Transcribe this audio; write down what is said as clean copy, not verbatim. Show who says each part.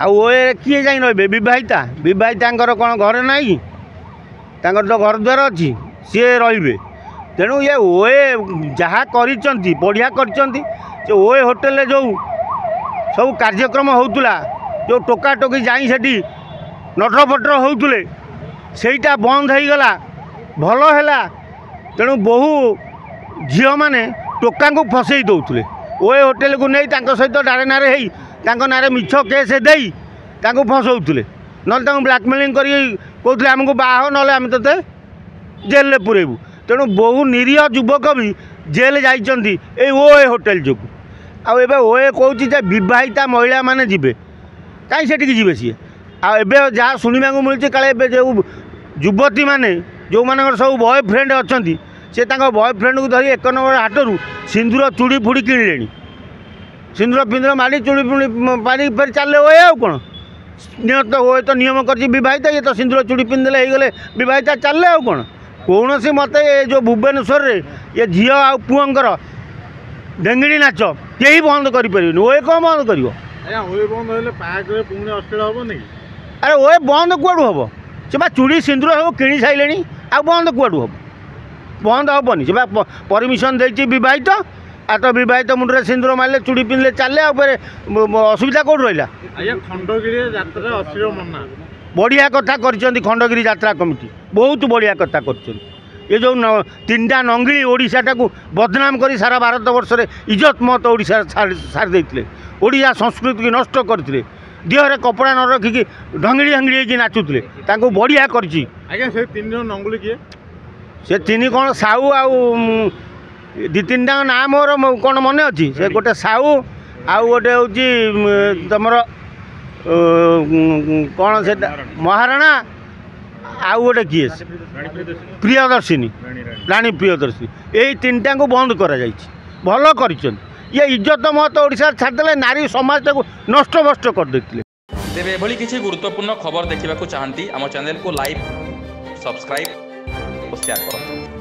Speaker 1: ओए किए जाई रे बहिता बहिता कौन घर ना कि तो घर द्वार अच्छी सी रे तेणु ये ओए जहाँ बढ़िया कर ओए होटेल जो सब कार्यक्रम होता जो टोका टोकी जाई सेठी नटर फटर होते सेटा बंद हो गला भल है तेणु बहु झील मैंने टोका को फसई दौले ओए होटेल को नहीं सहित डारे नारे नारे मिछ केस दे फसाऊे ना ब्लाकमेलिंग कहते आमको बाह ना आम ते जेल पुरेबू तेणु बहु निरीह युवक भी जेल जाइए ओए होटेल जो आए ओए कौन बहिता महिला माने जी कहीं से जी सी आए जहाँ शुणा मिलूँ काले जो युवती मैंने जो मान सब बॉयफ्रेंड अच्छा से बॉयफ्रेंड को धरी 1 नंबर हाटरू सिंदूर चूड़ी फुड़ी किणिले सिंदूर पिंदूर मारी चूड़ी फुड़ी मारी फिर चले ओए आउ कौन नियत ओए तो नियम कर बहिता ये तो सिंदूर चूड़ी पिंधले हो गले बहिता चले आउ कौन कौन सी मत जो भुवनेश्वर ये झी आ पुअर ढेंगड़ी नाच कहीं बंद कर ओए कौन बंद कर अरे ओए बंद कौड़ू हम से चूड़ी सिंदूर सब किणी सारे आ बंद कौड़ू हम बंद हेनी से परमिशन देती बहित आ तो बहित मुंडे सिंदूर मारे चूड़ी पिंधले चले असुविधा कौट रहा बढ़िया कथा कर खंडगिरी यात्रा कमिटी बहुत बढ़िया कथा कर ये जो 3टा नंगिली ओडिशाटा को बदनाम कर सारा भारत वर्ष में इज्जत मत ओडिशा सारी ओडिशा संस्कृति की नष्ट करते देहरे कपड़ा न रखिकी ढंगिड़ी ढंगिड़ी नाचुले बढ़िया कर से 3 कौन साहू आउ 2-3टा ना मोर कौन मन अच्छी से गोटे साहू आउ गोटे हूँ तुम कौन से महाराणा आउ गोटे किए प्रियदर्शिनी रानी प्रियदर्शिनी यही 3टा को बंद करा भल कर ये इज्जत मत ओडिशा छाड़दे नारी समाज को नष्ट भ्रष्ट करदे
Speaker 2: तेरे एभली किसी गुरुत्वपूर्ण खबर देखा चाहती आम चैनल को लाइक सब्सक्राइब और शेयर करूँ।